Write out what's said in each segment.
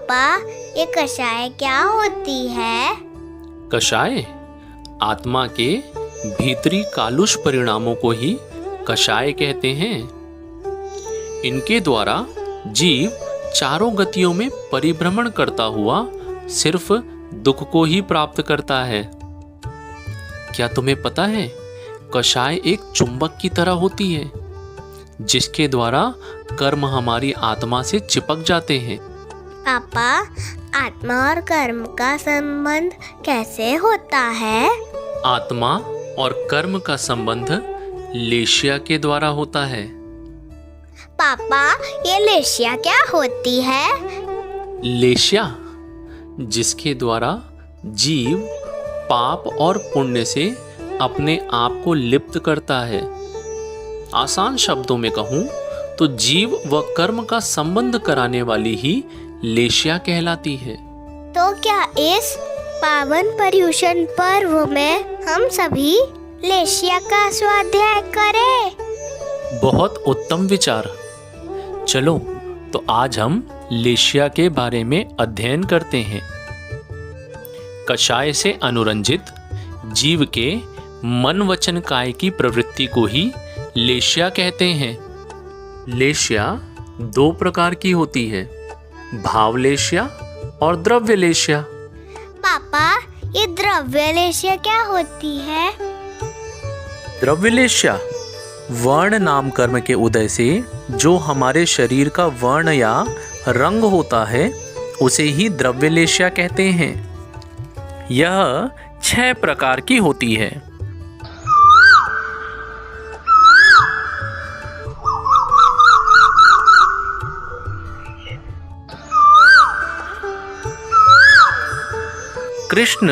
पापा, ये कषाय क्या होती है? कषाय आत्मा के भीतरी कालुष परिणामों को ही कषाय कहते हैं। इनके द्वारा जीव चारों गतियों में परिभ्रमण करता हुआ सिर्फ दुख को ही प्राप्त करता है। क्या तुम्हें पता है, कषाय एक चुंबक की तरह होती है जिसके द्वारा कर्म हमारी आत्मा से चिपक जाते हैं। पापा, आत्मा और कर्म का संबंध कैसे होता है? आत्मा और कर्म का संबंध लेशिया के द्वारा होता है। पापा, ये लेशिया क्या होती है? लेशिया जिसके द्वारा जीव पाप और पुण्य से अपने आप को लिप्त करता है। आसान शब्दों में कहूं तो जीव व कर्म का संबंध कराने वाली ही लेशिया कहलाती है। तो क्या इस पावन पर्युषण पर्व में हम सभी लेशिया का स्वाध्याय करें? बहुत उत्तम विचार। चलो तो आज हम लेशिया के बारे में अध्ययन करते हैं। कषाय से अनुरंजित जीव के मन वचन काय की प्रवृत्ति को ही लेशिया कहते हैं। लेशिया दो प्रकार की होती है, भाव लेशिया और द्रव्य लेशिया। पापा, ये द्रव्य लेशिया क्या होती है? द्रव्य लेशिया वर्ण नाम कर्म के उदय से जो हमारे शरीर का वर्ण या रंग होता है उसे ही द्रव्य लेशिया कहते हैं। यह 6 प्रकार की होती है। कृष्ण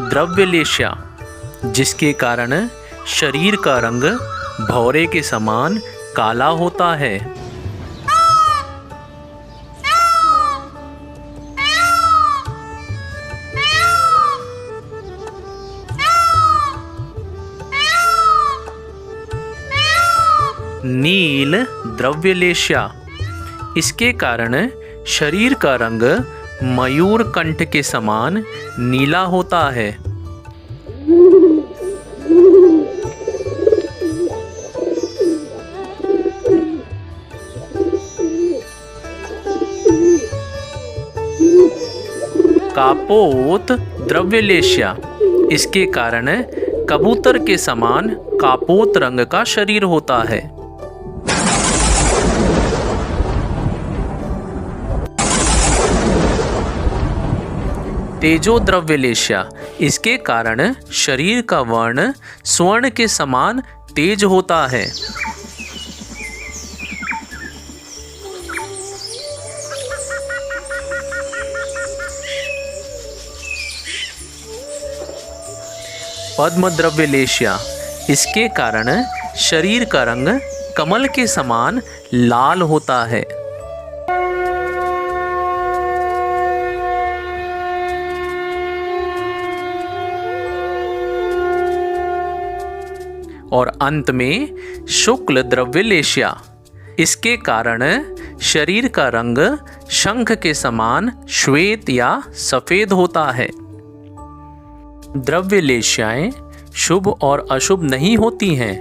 द्रव्य लेशिया जिसके कारण शरीर का रंग भौरे के समान काला होता है। नील द्रव्य लेशिया इसके कारण शरीर का रंग मयूर कंठ के समान नीला होता है। कापोत द्रव्य लेशिया इसके कारण कबूतर के समान कापोत रंग का शरीर होता है। तेजो द्रव्य लेशिया इसके कारण शरीर का वर्ण स्वर्ण के समान तेज होता है। पद्म द्रव्य लेशिया इसके कारण शरीर का रंग कमल के समान लाल होता है। और अंत में शुक्ल द्रव्य लेशिया इसके कारण शरीर का रंग शंख के समान श्वेत या सफेद होता है। द्रव्य लेशियाएं शुभ और अशुभ नहीं होती हैं।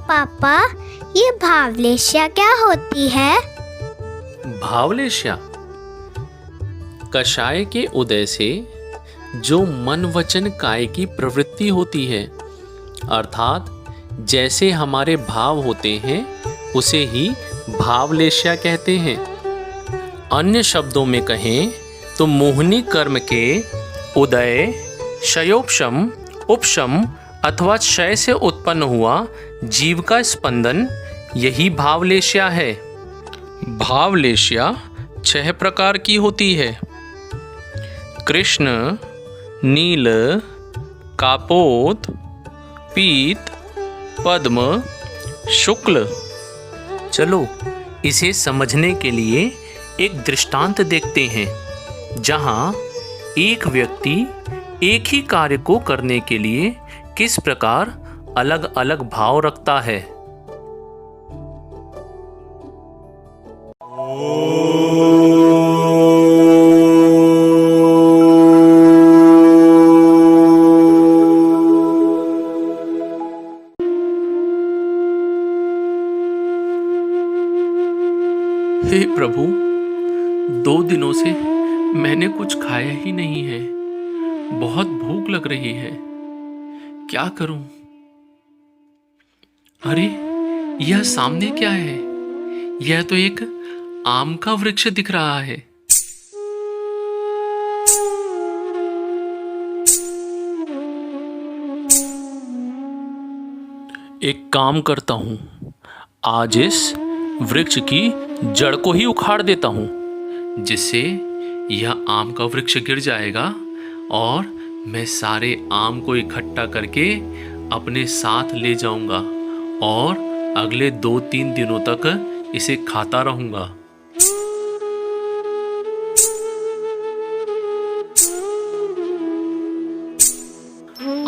पापा, ये भावलेशिया क्या होती है? भावलेशिया कषाय के उदय से जो मन वचन काय की प्रवृत्ति होती है, अर्थात जैसे हमारे भाव होते हैं उसे ही भावलेशिया कहते हैं। अन्य शब्दों में कहें तो मोहिनी कर्म के उदय, क्षयोपशम, उपशम अथवा क्षय से उत्पन्न हुआ जीव का स्पंदन यही भावलेशिया है। भावलेशिया 6 प्रकार की होती है। कृष्ण, नील, कापोत, पीत, पद्म, शुक्ल। चलो इसे समझने के लिए एक दृष्टांत देखते हैं जहां एक व्यक्ति एक ही कार्य को करने के लिए किस प्रकार अलग अलग भाव रखता है? हे प्रभु, 2 दिनों से मैंने कुछ खाया ही नहीं है। बहुत भूख लग रही है। क्या करूं? अरे, यह सामने क्या है? यह तो एक आम का वृक्ष दिख रहा है। एक काम करता हूं, आज इस वृक्ष की जड़ को ही उखाड़ देता हूं, जिससे यह आम का वृक्ष गिर जाएगा और मैं सारे आम को इकट्ठा करके अपने साथ ले जाऊंगा और अगले 2-3 दिनों तक इसे खाता रहूंगा।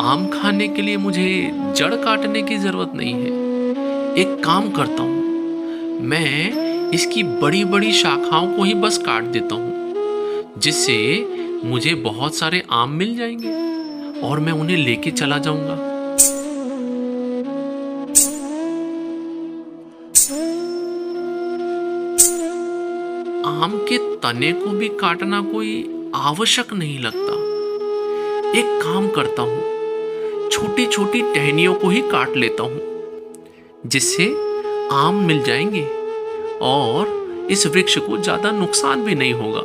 आम खाने के लिए मुझे जड़ काटने की जरूरत नहीं है। एक काम करता हूं, मैं इसकी बड़ी बड़ी शाखाओं को ही बस काट देता हूं, जिससे मुझे बहुत सारे आम मिल जाएंगे और मैं उन्हें लेके चला जाऊंगा। आम के तने को भी काटना कोई आवश्यक नहीं लगता। एक काम करता हूं, छोटी छोटी टहनियों को ही काट लेता हूं, जिससे आम मिल जाएंगे और इस वृक्ष को ज्यादा नुकसान भी नहीं होगा।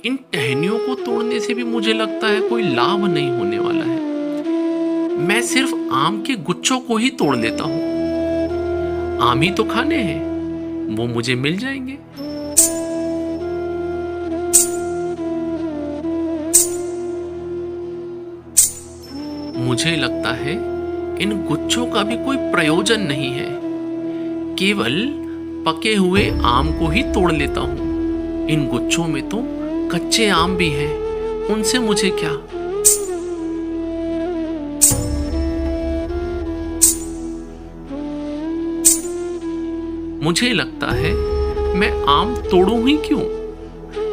इन टहनियों को तोड़ने से भी मुझे लगता है कोई लाभ नहीं होने वाला है। मैं सिर्फ आम के गुच्छों को ही तोड़ लेता हूं। आम ही तो खाने हैं, वो मुझे मिल जाएंगे। मुझे लगता है इन गुच्छों का भी कोई प्रयोजन नहीं है। केवल पके हुए आम को ही तोड़ लेता हूं। इन गुच्छों में तो कच्चे आम भी हैं, उनसे मुझे क्या। मुझे लगता है मैं आम तोड़ूं ही क्यों?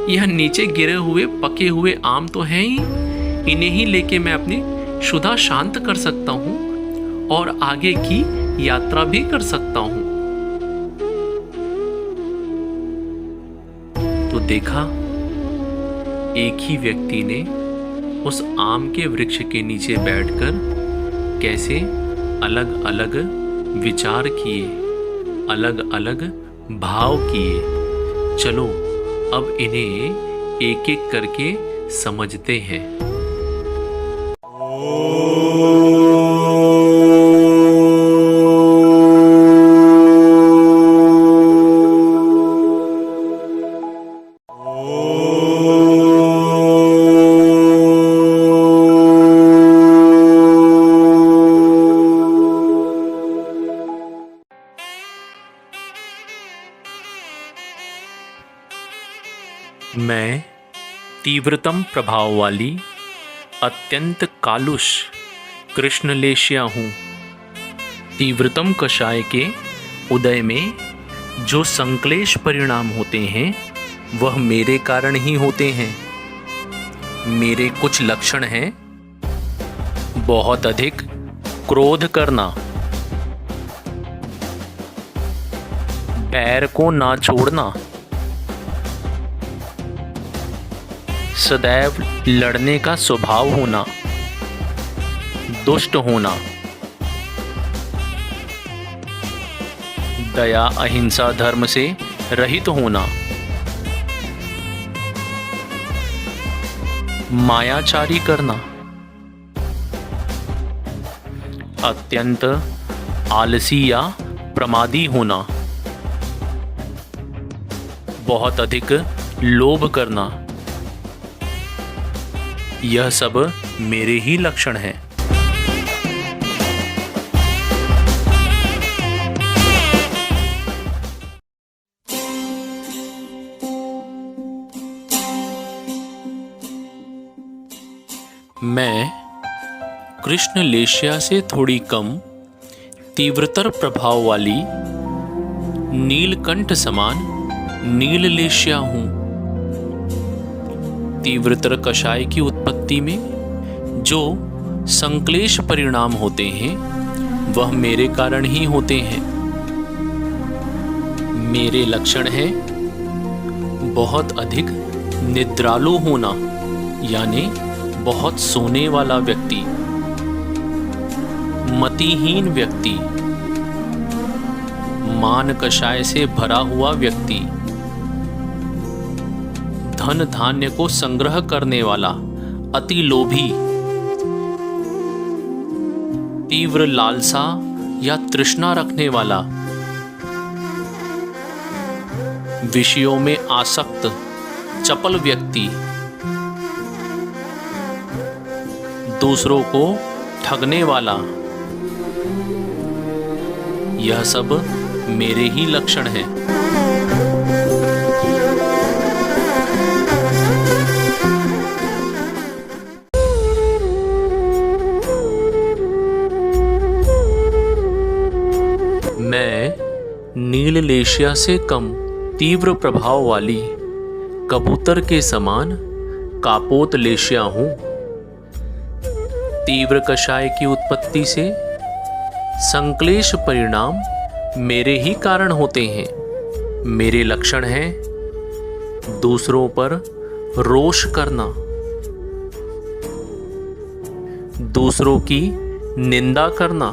यह नीचे गिरे हुए पके हुए आम तो हैं ही, इन्हें ही लेके मैं अपनी क्षुधा शांत कर सकता हूं और आगे की यात्रा भी कर सकता हूं। तो देखा, एक ही व्यक्ति ने उस आम के वृक्ष के नीचे बैठकर कैसे अलग अलग विचार किए, अलग अलग भाव किए। चलो अब इन्हें एक एक करके समझते हैं। मैं तीव्रतम प्रभाव वाली अत्यंत कालुष कृष्णलेशिया हूँ। तीव्रतम कषाय के उदय में जो संक्लेश परिणाम होते हैं वह मेरे कारण ही होते हैं। मेरे कुछ लक्षण हैं: बहुत अधिक क्रोध करना, पैर को ना छोड़ना, सदैव लड़ने का स्वभाव होना, दुष्ट होना, दया अहिंसा धर्म से रहित होना, मायाचारी करना, अत्यंत आलसी या प्रमादी होना, बहुत अधिक लोभ करना, यह सब मेरे ही लक्षण हैं। मैं कृष्ण लेशिया से थोड़ी कम तीव्रतर प्रभाव वाली नीलकंठ समान नील लेशिया हूं। तीव्रतर कषाय की उत्पत्ति में जो संक्लेश परिणाम होते हैं वह मेरे कारण ही होते हैं। मेरे लक्षण हैं बहुत अधिक निद्रालु होना, यानी बहुत सोने वाला व्यक्ति, मतिहीन व्यक्ति, मान कषाय से भरा हुआ व्यक्ति, धन धान्य को संग्रह करने वाला, अति लोभी, तीव्र लालसा या तृष्णा रखने वाला, विषयों में आसक्त चपल व्यक्ति, दूसरों को ठगने वाला, यह सब मेरे ही लक्षण हैं। मैं नील लेशिया से कम तीव्र प्रभाव वाली कबूतर के समान कापोत लेशिया हूं। तीव्र कषाय की उत्पत्ति से संक्लेश परिणाम मेरे ही कारण होते हैं। मेरे लक्षण हैं दूसरों पर रोष करना, दूसरों की निंदा करना,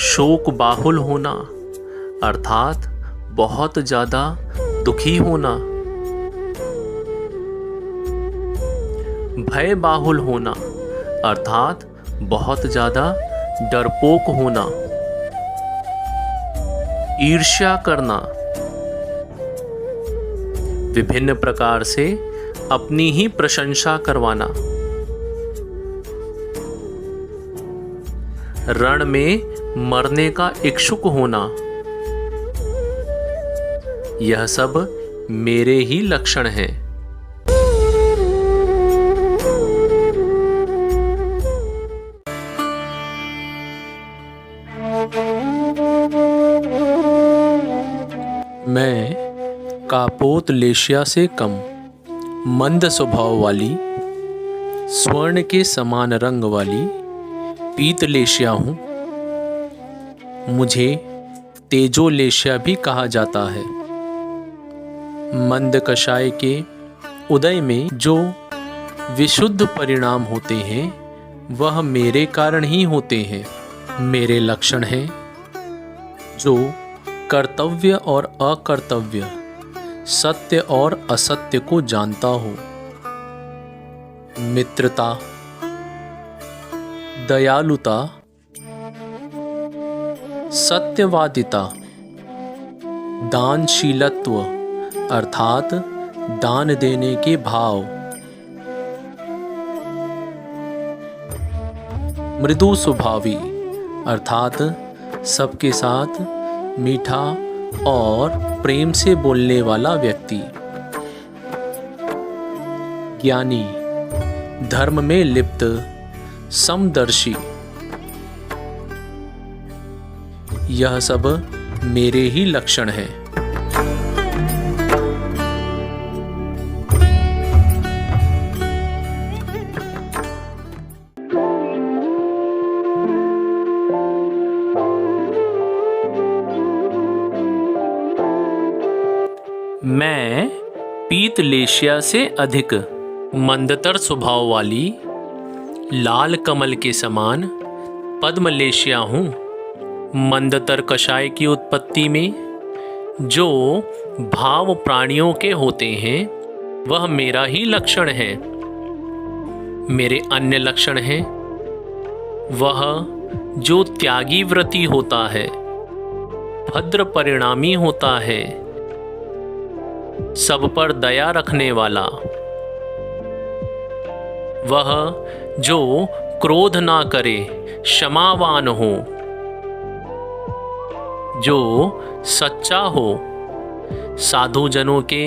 शोक बाहुल होना अर्थात बहुत ज्यादा दुखी होना, भय बाहुल होना अर्थात बहुत ज्यादा डरपोक होना, ईर्ष्या करना, विभिन्न प्रकार से अपनी ही प्रशंसा करवाना, रण में मरने का इच्छुक होना, यह सब मेरे ही लक्षण हैं। मैं कापोत लेशिया से कम मंद स्वभाव वाली स्वर्ण के समान रंग वाली पीत लेशिया हूँ। मुझे तेजो लेशिया भी कहा जाता है। मंद कषाय के उदय में जो विशुद्ध परिणाम होते हैं वह मेरे कारण ही होते हैं। मेरे लक्षण हैं जो कर्तव्य और अकर्तव्य, सत्य और असत्य को जानता हो, मित्रता, दयालुता, सत्यवादिता, दानशीलत्व अर्थात दान देने के भाव, मृदु स्वभावी अर्थात सबके साथ मीठा और प्रेम से बोलने वाला व्यक्ति, ज्ञानी, धर्म में लिप्त, समदर्शी, यह सब मेरे ही लक्षण हैं। मैं पीत लेशिया से अधिक मंदतर स्वभाव वाली लाल कमल के समान पद्म लेशिया हूँ। मंदतर कषाय की उत्पत्ति में जो भाव प्राणियों के होते हैं वह मेरा ही लक्षण है। मेरे अन्य लक्षण हैं वह जो त्यागी व्रती होता है, भद्र परिणामी होता है, सब पर दया रखने वाला, वह जो क्रोध ना करे, क्षमावान हो, जो सच्चा हो, साधुजनों के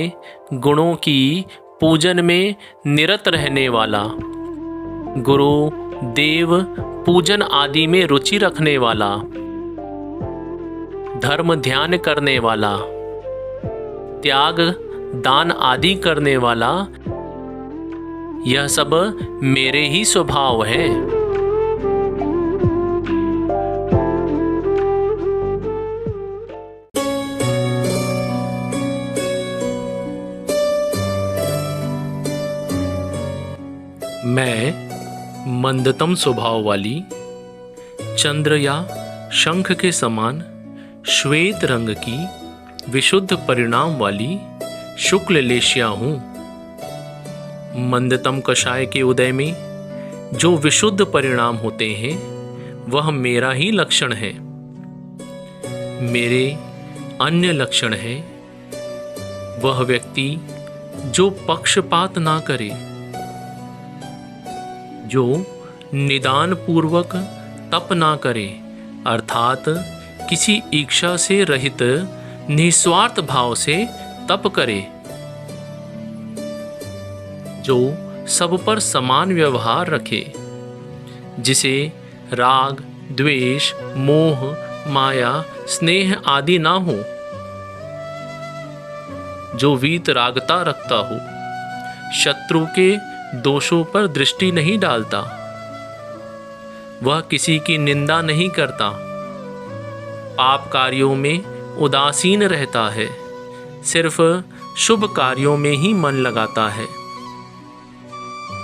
गुणों की पूजन में निरत रहने वाला, गुरु देव पूजन आदि में रुचि रखने वाला, धर्म ध्यान करने वाला, त्याग दान आदि करने वाला, यह सब मेरे ही स्वभाव है। मैं मंदतम स्वभाव वाली, चंद्र या शंख के समान श्वेत रंग की विशुद्ध परिणाम वाली शुक्ल लेशिया हूँ। मंदतम कषाय के उदय में जो विशुद्ध परिणाम होते हैं वह मेरा ही लक्षण है। मेरे अन्य लक्षण है वह व्यक्ति जो पक्षपात ना करे, जो निदान पूर्वक तप ना करे, अर्थात किसी इच्छा से रहित निस्वार्थ भाव से तप करे, जो सब पर समान व्यवहार रखे, जिसे राग द्वेष मोह माया स्नेह आदि ना हो, जो वीतरागता रखता हो, शत्रु के दोषों पर दृष्टि नहीं डालता, वह किसी की निंदा नहीं करता, पाप कार्यों में उदासीन रहता है, सिर्फ शुभ कार्यों में ही मन लगाता है।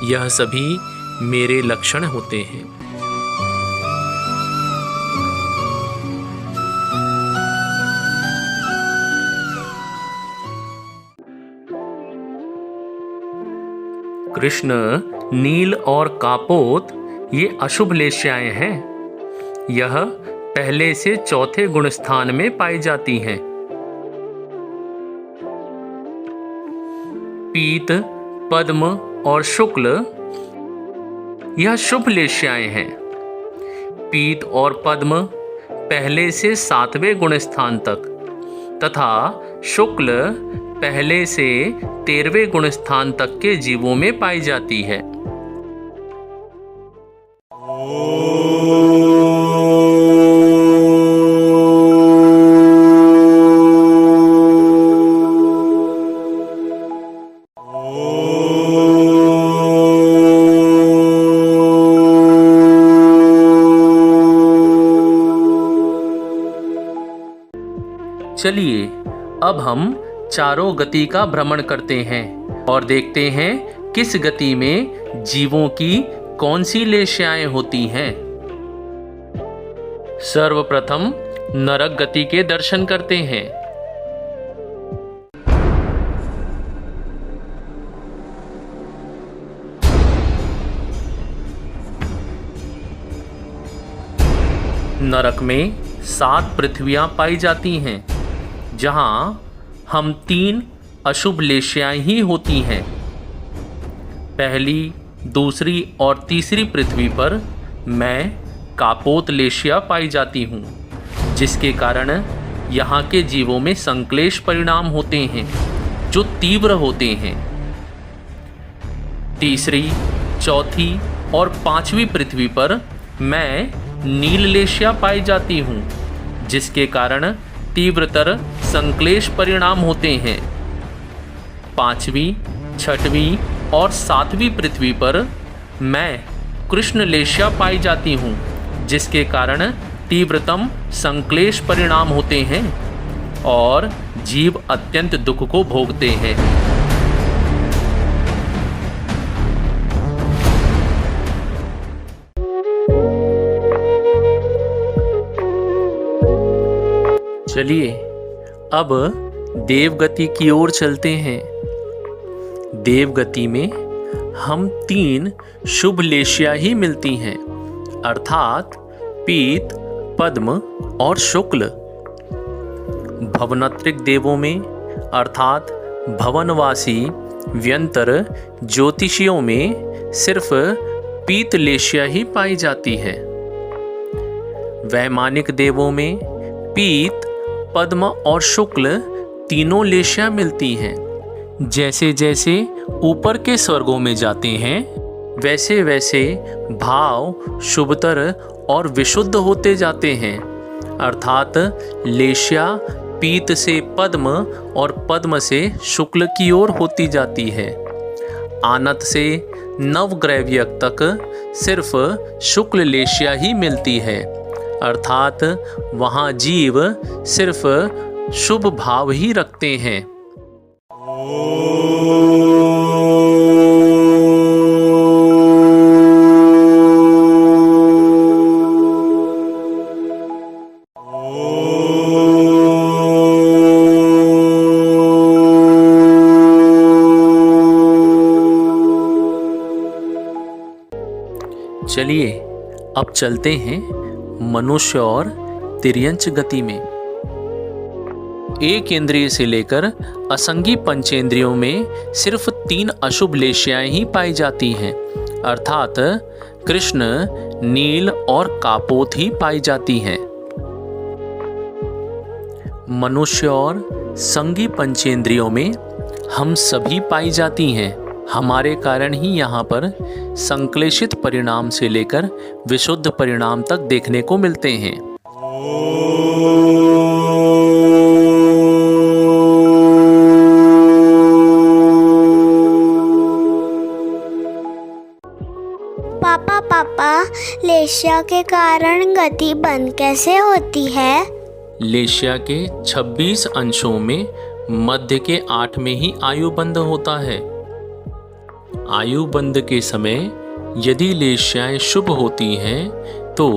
यह सभी मेरे लक्षण होते हैं। कृष्ण, नील और कापोत ये अशुभ लेश्याएं हैं। यह पहले से चौथे गुण स्थान में पाई जाती हैं। पीत, पद्म और शुक्ल यह शुभ लेश्याएं हैं। पीत और पद्म पहले से 7वें गुण स्थान तक तथा शुक्ल पहले से 13वें गुण स्थान तक के जीवों में पाई जाती है। चलिए अब हम चारों गति का भ्रमण करते हैं और देखते हैं किस गति में जीवों की कौन सी लेश्याएं होती हैं। सर्वप्रथम नरक गति के दर्शन करते हैं। नरक में 7 पृथ्वियां पाई जाती हैं, जहां हम 3 अशुभ लेश्याएं ही होती हैं। पहली, दूसरी और तीसरी पृथ्वी पर मैं कापोत लेश्या पाई जाती हूँ, जिसके कारण यहाँ के जीवों में संक्लेश परिणाम होते हैं जो तीव्र होते हैं। तीसरी, चौथी और 5वीं पृथ्वी पर मैं नील लेश्या पाई जाती हूँ, जिसके कारण तीव्रतर संक्लेश परिणाम होते हैं। 5वीं, 6वीं और 7वीं पृथ्वी पर मैं कृष्ण लेश्या पाई जाती हूँ, जिसके कारण तीव्रतम संक्लेश परिणाम होते हैं और जीव अत्यंत दुख को भोगते हैं। चलिए अब देवगति की ओर चलते हैं। देवगति में हम 3 शुभ लेश्या ही मिलती हैं, अर्थात पीत, पद्म और शुक्ल। भवनत्रिक देवों में अर्थात भवनवासी व्यंतर ज्योतिषियों में सिर्फ पीत लेश्या ही पाई जाती है। वैमानिक देवों में पीत, पद्म और शुक्ल तीनों लेश्या मिलती हैं, जैसे जैसे ऊपर के स्वर्गों में जाते हैं वैसे वैसे भाव शुभतर और विशुद्ध होते जाते हैं। अर्थात लेश्या पीत से पद्म और पद्म से शुक्ल की ओर होती जाती है। आनत से नवग्रैव्यक तक सिर्फ शुक्ल लेश्या ही मिलती है। अर्थात वहाँ जीव सिर्फ शुभ भाव ही रखते हैं। चलिए अब चलते हैं मनुष्य और तिर्यंच गति में। एक इंद्रिय से लेकर असंगी पंचेंद्रियों में सिर्फ 3 अशुभ लेश्याएं ही पाई जाती हैं। अर्थात कृष्ण, नील और कापोत ही पाई जाती हैं। मनुष्य और संगी पंचेंद्रियों में हम सभी पाई जाती हैं। हमारे कारण ही यहाँ पर संक्लेशित परिणाम से लेकर विशुद्ध परिणाम तक देखने को मिलते हैं। पापा, लेश्या के कारण गति बंद कैसे होती है? लेश्या के 26 अंशों में मध्य के 8 में ही आयु बंध होता है। आयु बंध के समय यदि लेश्याएं शुभ होती हैं तो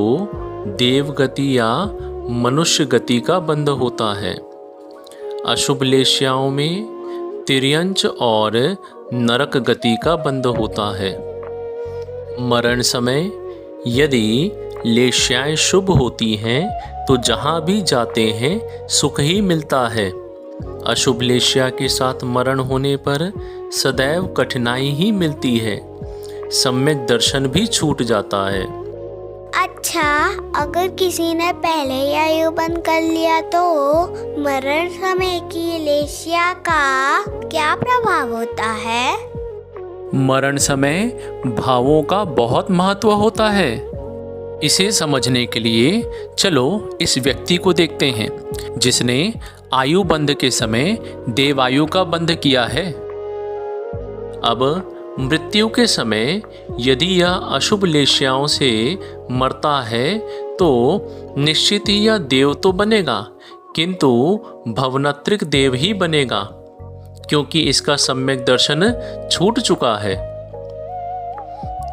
देव गति या मनुष्य गति का बंध होता है। अशुभ लेश्याओं में तिर्यंच और नरक गति का बंध होता है। मरण समय यदि लेश्याएं शुभ होती हैं तो जहाँ भी जाते हैं सुख ही मिलता है। अशुभ लेश्या के साथ मरण होने पर सदैव कठिनाई ही मिलती है। सम्यक दर्शन भी छूट जाता है। अच्छा, अगर किसी ने पहले ही आयु बंद कर लिया तो मरण समय की लेश्या का क्या प्रभाव होता है? मरण समय भावों का बहुत महत्व होता है। इसे समझने के लिए चलो इस व्यक्ति को देखते हैं जिसने आयु बंध के समय देवायु का बंध किया है। अब मृत्यु के समय यदि यह अशुभ लेश्याओं से मरता है तो निश्चित ही यह देव तो बनेगा, किंतु भवनत्रिक देव ही बनेगा, क्योंकि इसका सम्यक दर्शन छूट चुका है।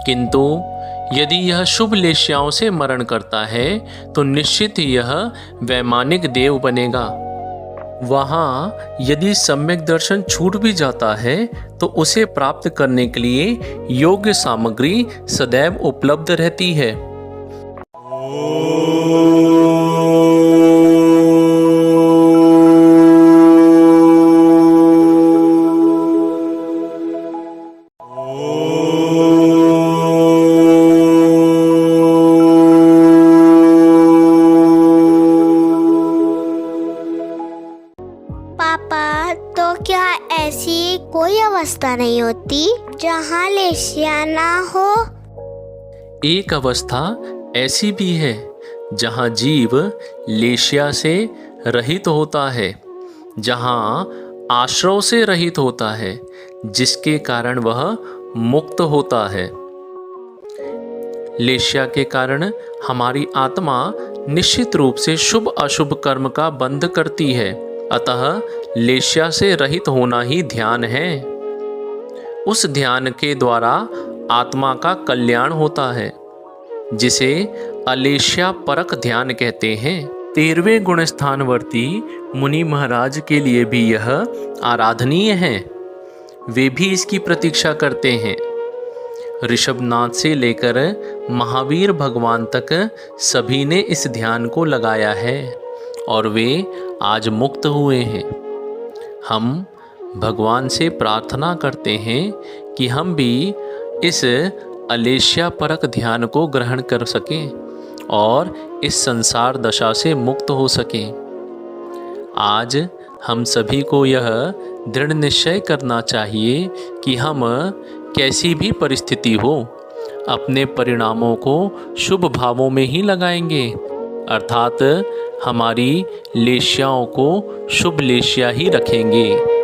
किंतु यदि यह शुभ लेश्याओं से मरण करता है तो निश्चित ही यह वैमानिक देव बनेगा। वहाँ यदि सम्यक दर्शन छूट भी जाता है तो उसे प्राप्त करने के लिए योग्य सामग्री सदैव उपलब्ध रहती है। पापा, तो क्या ऐसी कोई अवस्था नहीं होती जहाँ लेश्या ना हो? एक अवस्था ऐसी भी है जहाँ जीव लेश्या से रहित होता है, जहाँ आश्रव से रहित होता है, जिसके कारण वह मुक्त होता है। लेश्या के कारण हमारी आत्मा निश्चित रूप से शुभ अशुभ कर्म का बंध करती है। अतः लेश्या से रहित होना ही ध्यान है। उस ध्यान के द्वारा आत्मा का कल्याण होता है, जिसे अलेश्या परक ध्यान कहते हैं। 13वें गुण स्थानवर्ती मुनि महाराज के लिए भी यह आराधनीय है। वे भी इसकी प्रतीक्षा करते हैं। ऋषभनाथ से लेकर महावीर भगवान तक सभी ने इस ध्यान को लगाया है और वे आज मुक्त हुए हैं। हम भगवान से प्रार्थना करते हैं कि हम भी इस अलेश्या परक ध्यान को ग्रहण कर सकें और इस संसार दशा से मुक्त हो सकें। आज हम सभी को यह दृढ़ निश्चय करना चाहिए कि हम कैसी भी परिस्थिति हो अपने परिणामों को शुभ भावों में ही लगाएंगे, अर्थात हमारी लेश्याओं को शुभ लेश्या ही रखेंगे।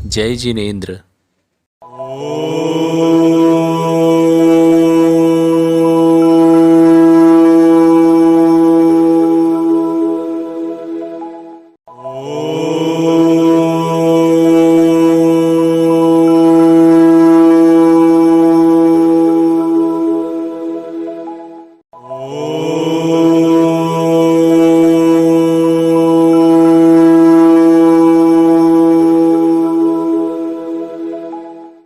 जय जिनेंद्र।